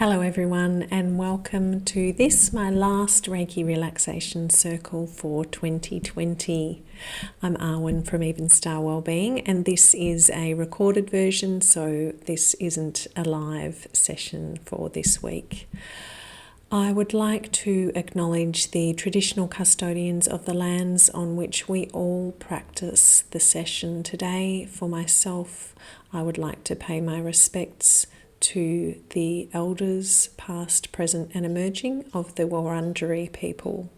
Hello everyone, and welcome to this, my last Reiki Relaxation Circle for 2020. I'm Arwen from Even Star Wellbeing, and this is a recorded version, so this isn't a live session for this week. I would like to acknowledge the traditional custodians of the lands on which we all practice the session today. For myself, I would like to pay my respects to the elders, past, present and emerging, of the Wurundjeri people.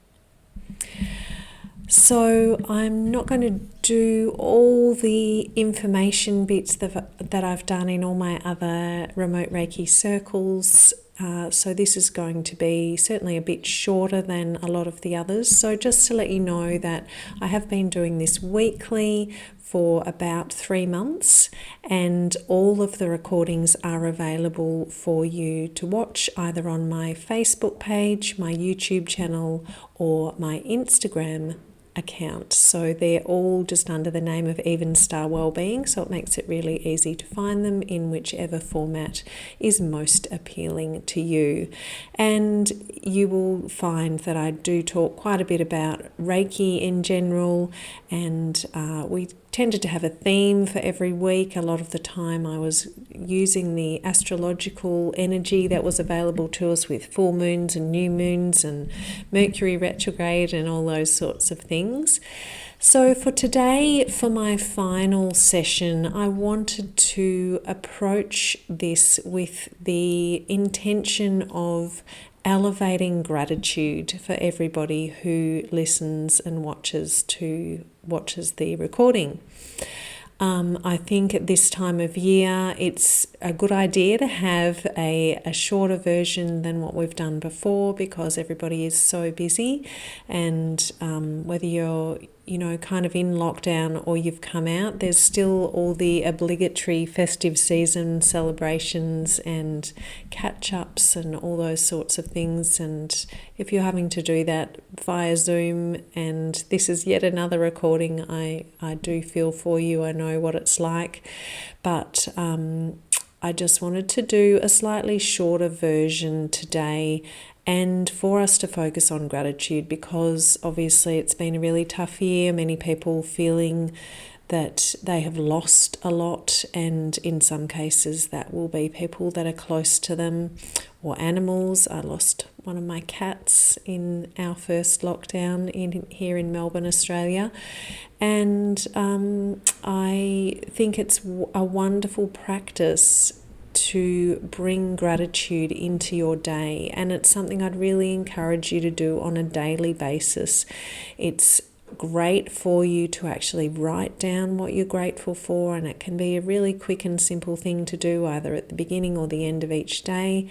So I'm not going to do all the information bits that I've done in all my other remote Reiki circles. So this is going to be certainly a bit shorter than a lot of the others. So just to let you know that I have been doing this weekly for about 3 months, and all of the recordings are available for you to watch either on my Facebook page, my YouTube channel, or my Instagram account. So they're all just under the name of Even Star Wellbeing, so it makes it really easy to find them in whichever format is most appealing to you. And you will find that I do talk quite a bit about Reiki in general, and we tended to have a theme for every week. A lot of the time I was using the astrological energy that was available to us with full moons and new moons and Mercury retrograde and all those sorts of things. So for today, for my final session, I wanted to approach this with the intention of elevating gratitude for everybody who listens and watches the recording. I think at this time of year it's a good idea to have a shorter version than what we've done before, because everybody is so busy, and whether you're kind of in lockdown or you've come out, there's still all the obligatory festive season celebrations and catch-ups and all those sorts of things. And if you're having to do that via Zoom, and this is yet another recording, I do feel for you. I know what it's like. But I just wanted to do a slightly shorter version today, and for us to focus on gratitude, because obviously it's been a really tough year. Many people feeling that they have lost a lot, and in some cases that will be people that are close to them or animals. I lost one of my cats in our first lockdown here in Melbourne, Australia, and I think it's a wonderful practice to bring gratitude into your day, and it's something I'd really encourage you to do on a daily basis. It's great for you to actually write down what you're grateful for, and it can be a really quick and simple thing to do either at the beginning or the end of each day.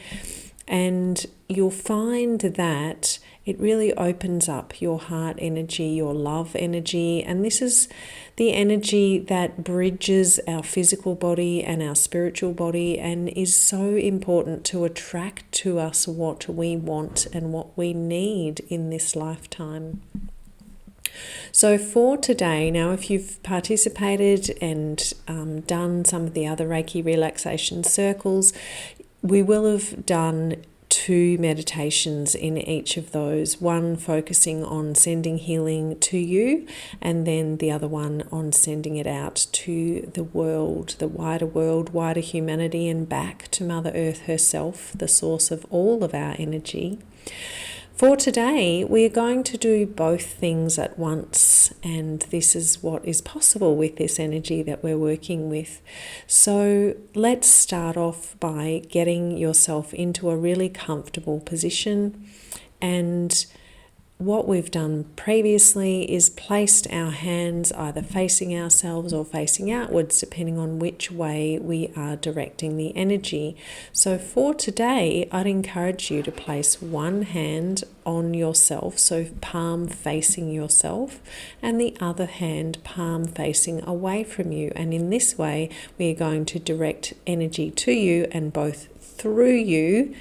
And you'll find that it really opens up your heart energy, your love energy, and this is the energy that bridges our physical body and our spiritual body, and is so important to attract to us what we want and what we need in this lifetime. So for today, now if you've participated and done some of the other Reiki relaxation circles, we will have done 2 meditations in each of those, one focusing on sending healing to you, and then the other one on sending it out to the world, wider humanity, and back to Mother Earth herself, the source of all of our energy. For today, we are going to do both things at once, and this is what is possible with this energy that we're working with. So let's start off by getting yourself into a really comfortable position, and what we've done previously is placed our hands either facing ourselves or facing outwards, depending on which way we are directing the energy. So for today, I'd encourage you to place one hand on yourself, so palm facing yourself, and the other hand palm facing away from you. And in this way, we are going to direct energy to you and both through you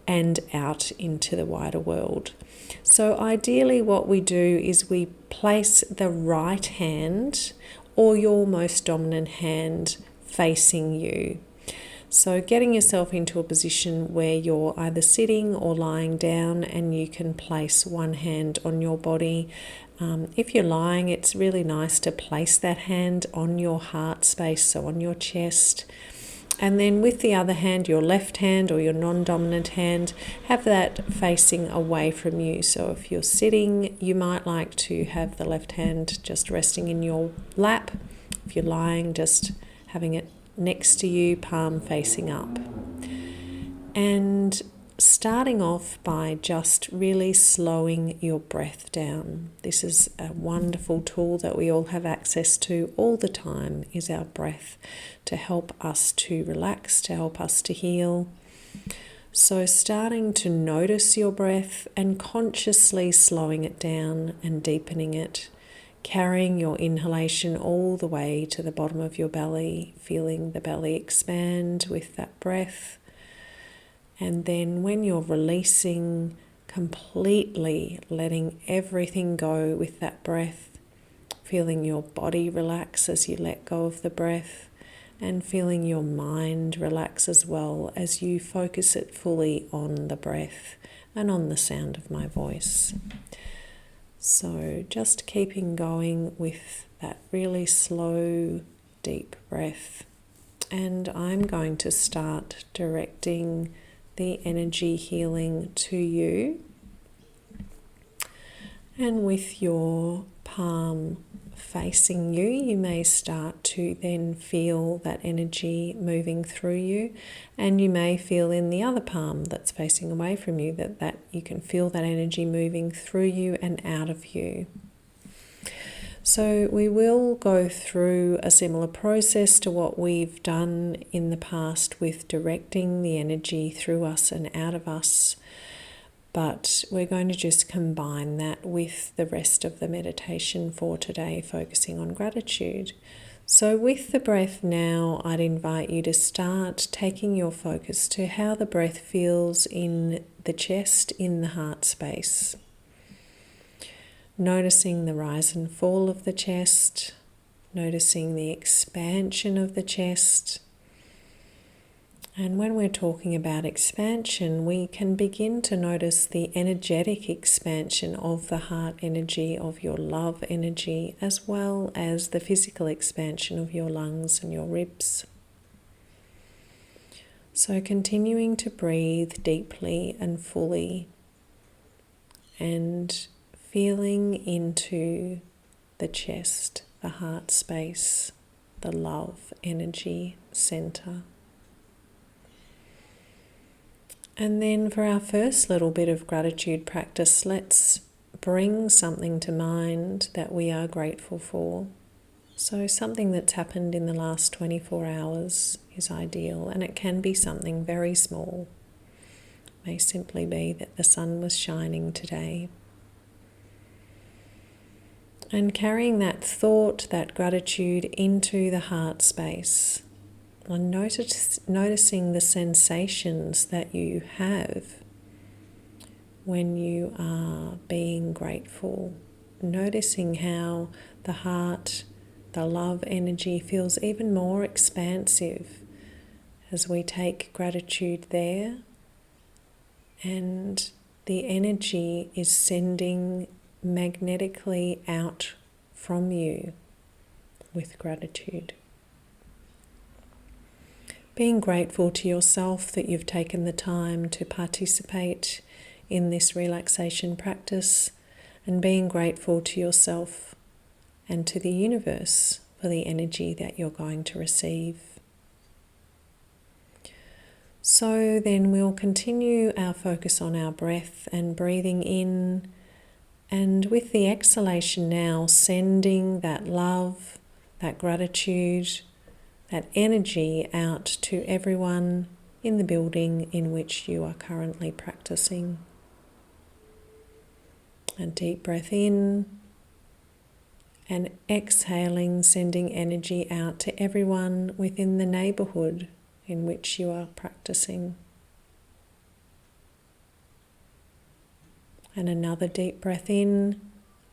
and out into the wider world. So ideally what we do is we place the right hand or your most dominant hand facing you. So getting yourself into a position where you're either sitting or lying down, and you can place one hand on your body. If you're lying, it's really nice to place that hand on your heart space, so on your chest. And then with the other hand, your left hand or your non-dominant hand, have that facing away from you. So if you're sitting, you might like to have the left hand just resting in your lap. If you're lying, just having it next to you, palm facing up. And starting off by just really slowing your breath down. This is a wonderful tool that we all have access to all the time, is our breath, to help us to relax, to help us to heal. So starting to notice your breath and consciously slowing it down and deepening it, carrying your inhalation all the way to the bottom of your belly, feeling the belly expand with that breath. And then when you're releasing, completely letting everything go with that breath, feeling your body relax as you let go of the breath, and feeling your mind relax as well as you focus it fully on the breath and on the sound of my voice. So just keeping going with that really slow, deep breath. And I'm going to start directing the energy healing to you. And with your palm facing you, you may start to then feel that energy moving through you, and you may feel in the other palm that's facing away from you that you can feel that energy moving through you and out of you. So we will go through a similar process to what we've done in the past with directing the energy through us and out of us, but we're going to just combine that with the rest of the meditation for today, focusing on gratitude. So with the breath now, I'd invite you to start taking your focus to how the breath feels in the chest, in the heart space. Noticing the rise and fall of the chest, noticing the expansion of the chest. And when we're talking about expansion, we can begin to notice the energetic expansion of the heart energy, of your love energy, as well as the physical expansion of your lungs and your ribs. So continuing to breathe deeply and fully, and feeling into the chest, the heart space, the love energy center. And then for our first little bit of gratitude practice, let's bring something to mind that we are grateful for. So something that's happened in the last 24 hours is ideal, and it can be something very small. It may simply be that the sun was shining today. And carrying that thought, that gratitude into the heart space, and noticing the sensations that you have when you are being grateful. Noticing how the heart, the love energy feels even more expansive as we take gratitude there, and the energy is sending magnetically out from you with gratitude. Being grateful to yourself that you've taken the time to participate in this relaxation practice, and being grateful to yourself and to the universe for the energy that you're going to receive. So then we'll continue our focus on our breath and breathing in, and with the exhalation now, sending that love, that gratitude, that energy out to everyone in the building in which you are currently practicing. A deep breath in, and exhaling, sending energy out to everyone within the neighborhood in which you are practicing. And another deep breath in,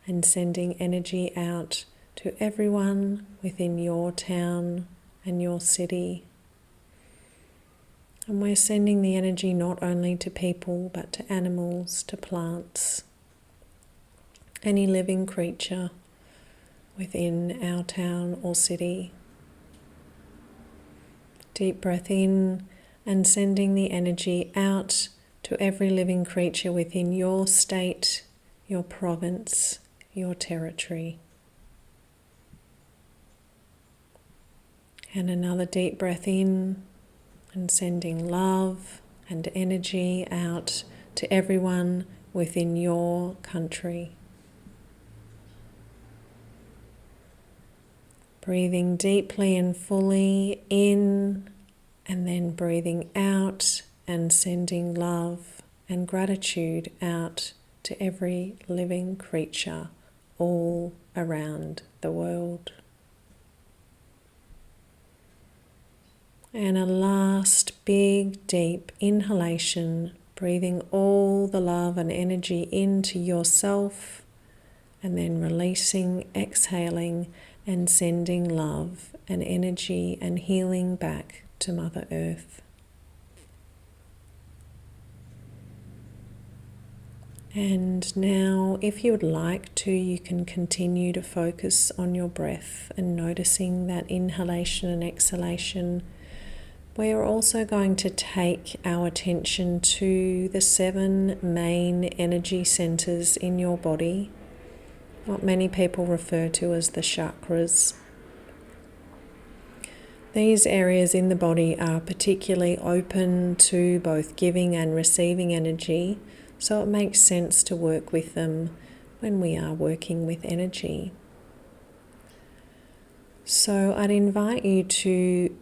and sending energy out to everyone within your town and your city. And we're sending the energy not only to people, but to animals, to plants, any living creature within our town or city. Deep breath in and sending the energy out to every living creature within your state, your province, your territory. And another deep breath in and sending love and energy out to everyone within your country. Breathing deeply and fully in, and then breathing out and sending love and gratitude out to every living creature all around the world. And a last big deep inhalation, breathing all the love and energy into yourself, and then releasing, exhaling, and sending love and energy and healing back to Mother Earth. And now, if you would like to, you can continue to focus on your breath and noticing that inhalation and exhalation. We are also going to take our attention to the 7 main energy centers in your body, what many people refer to as the chakras. These areas in the body are particularly open to both giving and receiving energy, so it makes sense to work with them when we are working with energy. So I'd invite you to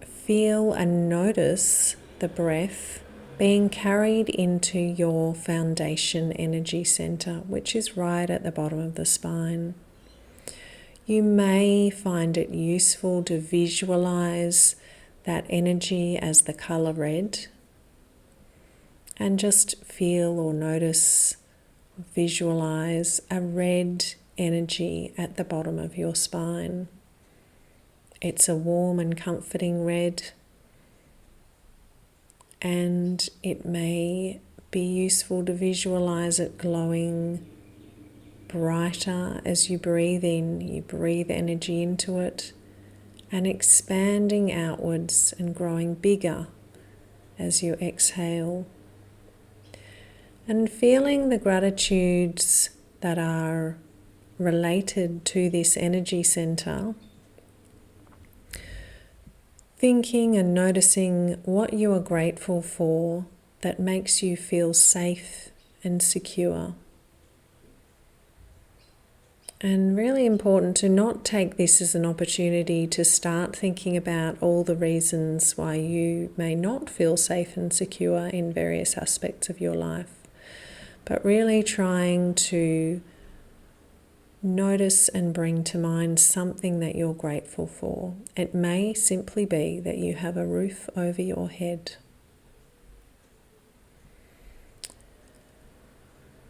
feel and notice the breath being carried into your foundation energy center, which is right at the bottom of the spine. You may find it useful to visualize that energy as the color red, and just feel or notice, visualize a red energy at the bottom of your spine. It's a warm and comforting red, and it may be useful to visualize it glowing brighter as you breathe in. You breathe energy into it and expanding outwards and growing bigger as you exhale. And feeling the gratitudes that are related to this energy center. Thinking and noticing what you are grateful for that makes you feel safe and secure. And really important to not take this as an opportunity to start thinking about all the reasons why you may not feel safe and secure in various aspects of your life, but really trying to notice and bring to mind something that you're grateful for. It may simply be that you have a roof over your head.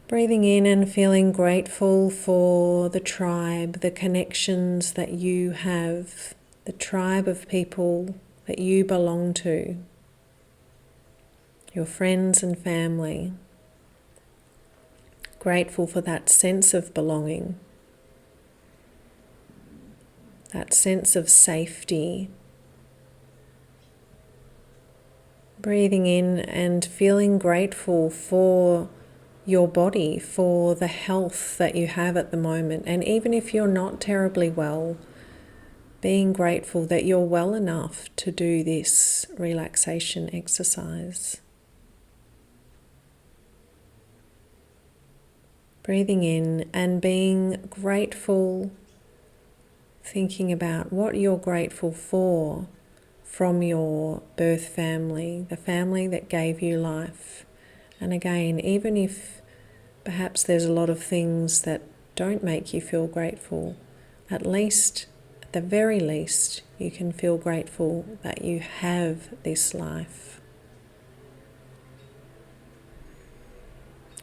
Breathing in and feeling grateful for the tribe, the connections that you have, the tribe of people that you belong to, your friends and family. Grateful for that sense of belonging, that sense of safety. Breathing in and feeling grateful for your body, for the health that you have at the moment. And even if you're not terribly well, being grateful that you're well enough to do this relaxation exercise. Breathing in and being grateful, thinking about what you're grateful for from your birth family, the family that gave you life. And again, even if perhaps there's a lot of things that don't make you feel grateful, at the very least, you can feel grateful that you have this life.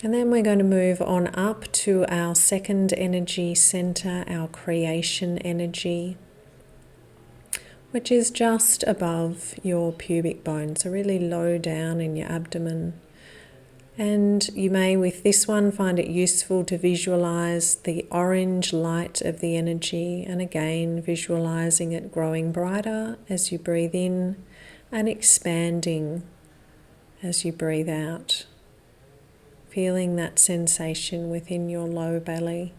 And then we're going to move on up to our second energy center, our creation energy, which is just above your pubic bone, so really low down in your abdomen. And you may, with this one, find it useful to visualize the orange light of the energy, and again visualizing it growing brighter as you breathe in and expanding as you breathe out, feeling that sensation within your low belly.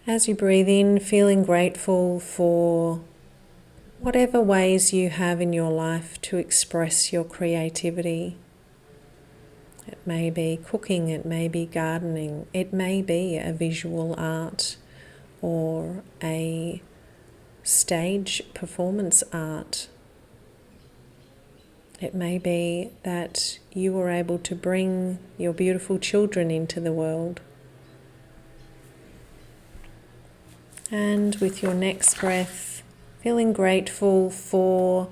As you breathe in, feeling grateful for whatever ways you have in your life to express your creativity. It may be cooking, it may be gardening, it may be a visual art or a stage performance art. It may be that you were able to bring your beautiful children into the world. And with your next breath, feeling grateful for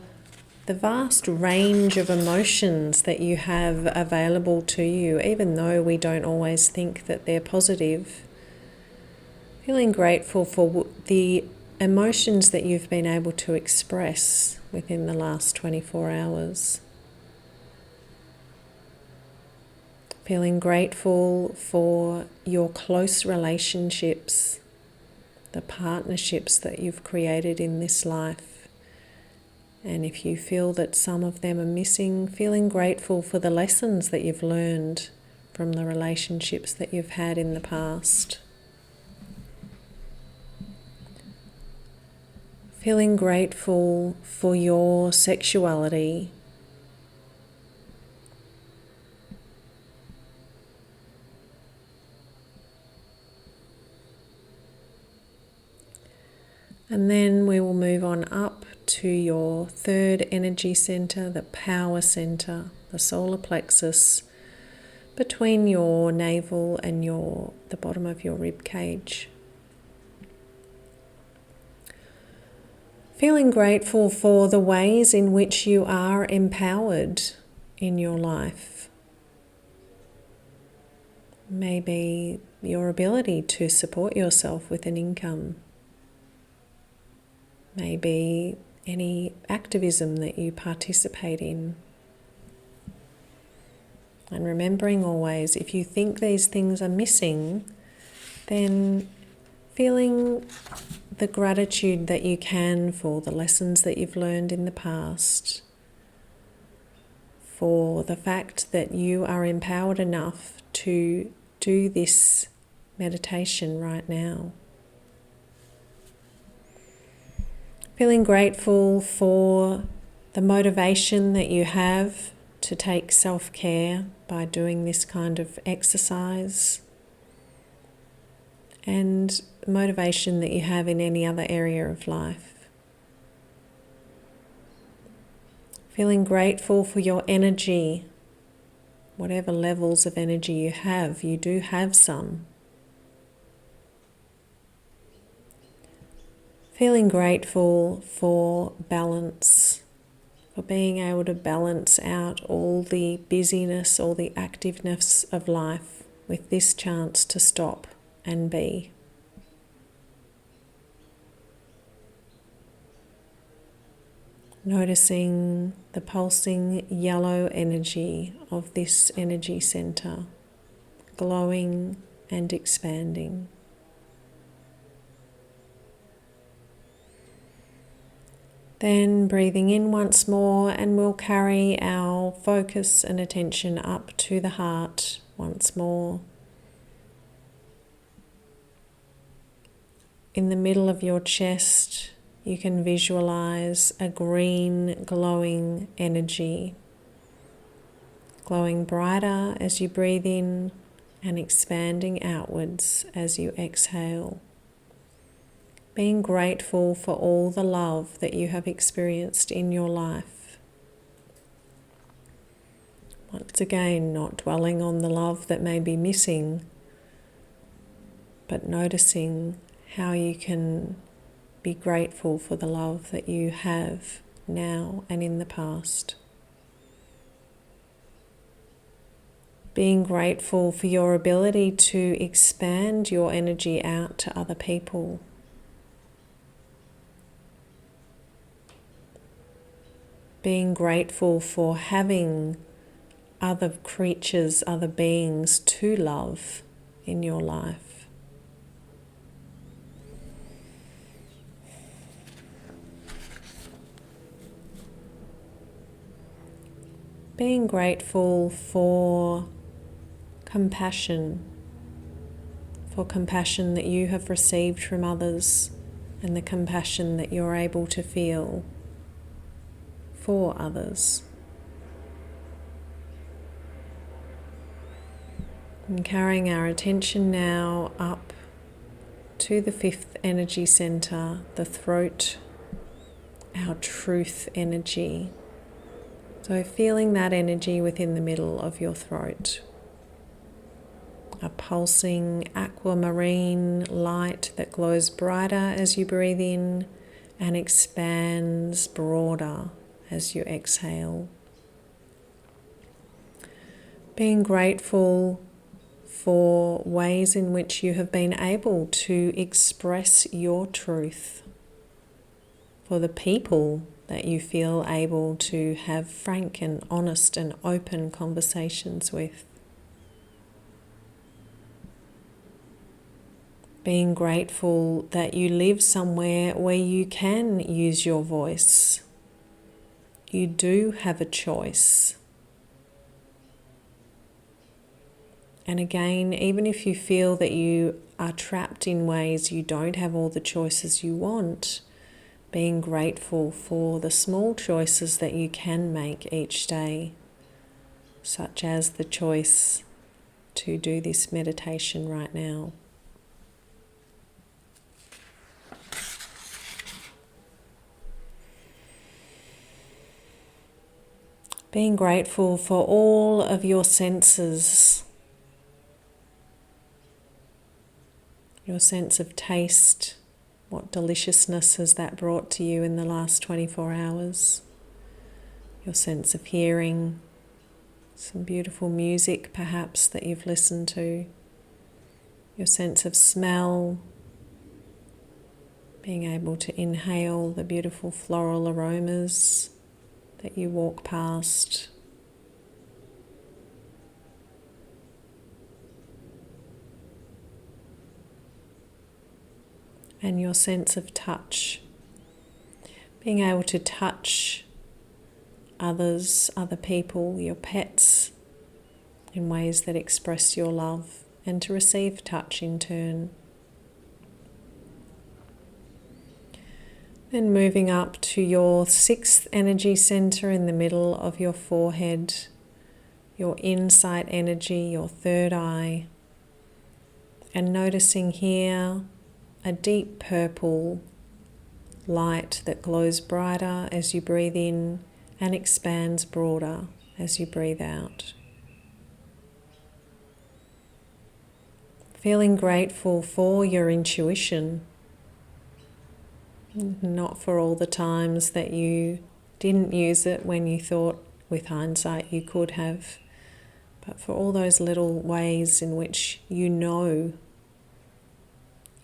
the vast range of emotions that you have available to you, even though we don't always think that they're positive. Feeling grateful for the emotions that you've been able to express within the last 24 hours. Feeling grateful for your close relationships, the partnerships that you've created in this life. And if you feel that some of them are missing, feeling grateful for the lessons that you've learned from the relationships that you've had in the past. Feeling grateful for your sexuality. And then we will move on up to your third energy center, the power center, the solar plexus, between your navel and the bottom of your rib cage. Feeling grateful for the ways in which you are empowered in your life. Maybe your ability to support yourself with an income. Maybe any activism that you participate in. And remembering always, if you think these things are missing, then feeling the gratitude that you can for the lessons that you've learned in the past, for the fact that you are empowered enough to do this meditation right now. Feeling grateful for the motivation that you have to take self-care by doing this kind of exercise, and motivation that you have in any other area of life. Feeling grateful for your energy, whatever levels of energy you have, you do have some. Feeling grateful for balance, for being able to balance out all the busyness, all the activeness of life with this chance to stop and be. Noticing the pulsing yellow energy of this energy center, glowing and expanding. Then breathing in once more, and we'll carry our focus and attention up to the heart once more. In the middle of your chest, you can visualize a green glowing energy, glowing brighter as you breathe in and expanding outwards as you exhale. Being grateful for all the love that you have experienced in your life. Once again, not dwelling on the love that may be missing, but noticing how you can be grateful for the love that you have now and in the past. Being grateful for your ability to expand your energy out to other people. being grateful for having other creatures, other beings to love in your life. Being grateful for compassion that you have received from others and the compassion that you're able to feel for others. And carrying our attention now up to the fifth energy center, the throat, our truth energy. So feeling that energy within the middle of your throat. A pulsing aquamarine light that glows brighter as you breathe in and expands broader as you exhale. Being grateful for ways in which you have been able to express your truth, for the people that you feel able to have frank and honest and open conversations with. Being grateful that you live somewhere where you can use your voice. You do have a choice. And again, even if you feel that you are trapped in ways you don't have all the choices you want, being grateful for the small choices that you can make each day, such as the choice to do this meditation right now. Being grateful for all of your senses. Your sense of taste, what deliciousness has that brought to you in the last 24 hours? Your sense of hearing, some beautiful music perhaps that you've listened to. Your sense of smell, being able to inhale the beautiful floral aromas that you walk past. And your sense of touch, being able to touch others, other people, your pets, in ways that express your love, and to receive touch in turn. Then moving up to your sixth energy center in the middle of your forehead, your insight energy, your third eye, and noticing here a deep purple light that glows brighter as you breathe in and expands broader as you breathe out. Feeling grateful for your intuition, not for all the times that you didn't use it when you thought with hindsight you could have, but for all those little ways in which you know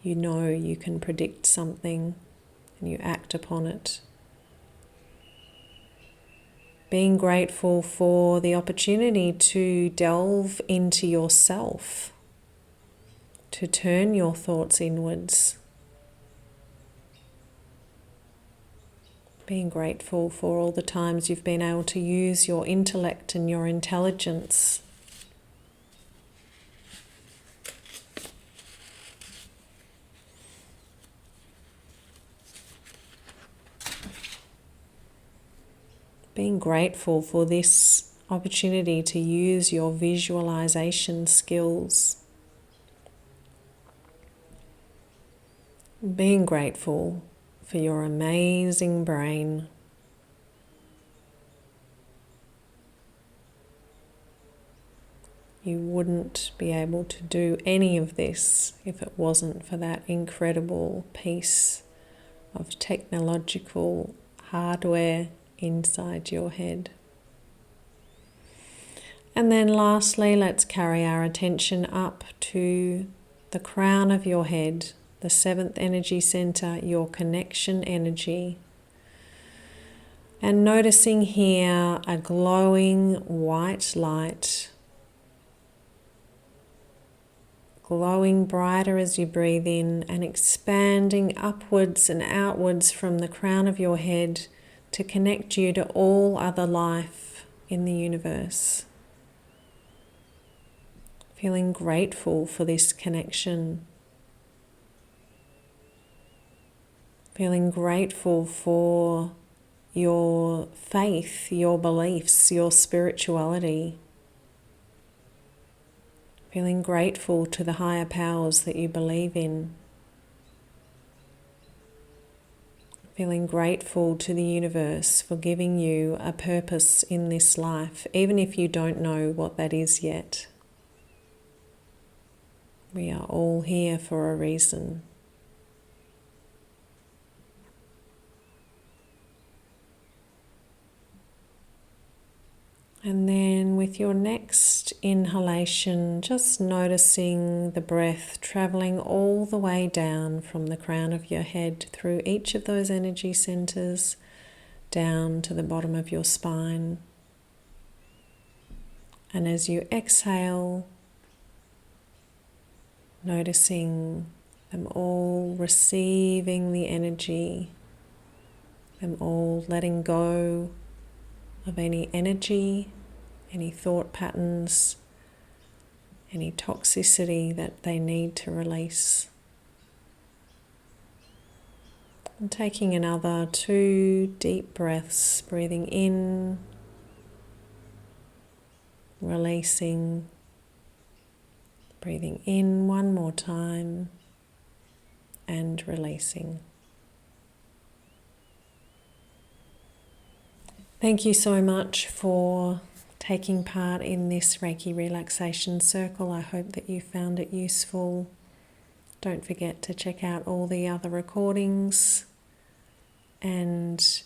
you can predict something and you act upon it. Being grateful for the opportunity to delve into yourself, to turn your thoughts inwards. Being grateful for all the times you've been able to use your intellect and your intelligence. Being grateful for this opportunity to use your visualization skills. Being grateful for your amazing brain. You wouldn't be able to do any of this if it wasn't for that incredible piece of technological hardware inside your head. And then lastly, let's carry our attention up to the crown of your head, the seventh energy center, your connection energy. And noticing here a glowing white light, glowing brighter as you breathe in and expanding upwards and outwards from the crown of your head to connect you to all other life in the universe. Feeling grateful for this connection. Feeling grateful for your faith, your beliefs, your spirituality. Feeling grateful to the higher powers that you believe in. Feeling grateful to the universe for giving you a purpose in this life, even if you don't know what that is yet. We are all here for a reason. And then with your next inhalation, just noticing the breath traveling all the way down from the crown of your head through each of those energy centers down to the bottom of your spine. And as you exhale, noticing them all receiving the energy, them all letting go of any energy, any thought patterns, any toxicity that they need to release. And taking another 2 deep breaths, breathing in, releasing, breathing in one more time, and releasing. Thank you so much for taking part in this Reiki relaxation circle. I hope that you found it useful. Don't forget to check out all the other recordings. And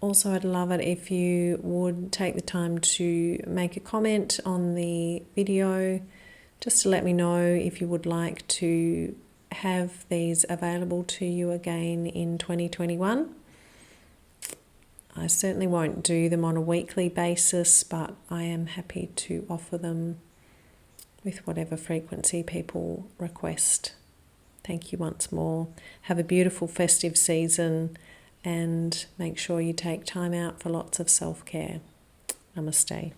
also I'd love it if you would take the time to make a comment on the video, just to let me know if you would like to have these available to you again in 2021. I certainly won't do them on a weekly basis, but I am happy to offer them with whatever frequency people request. Thank you once more. Have a beautiful festive season and make sure you take time out for lots of self-care. Namaste.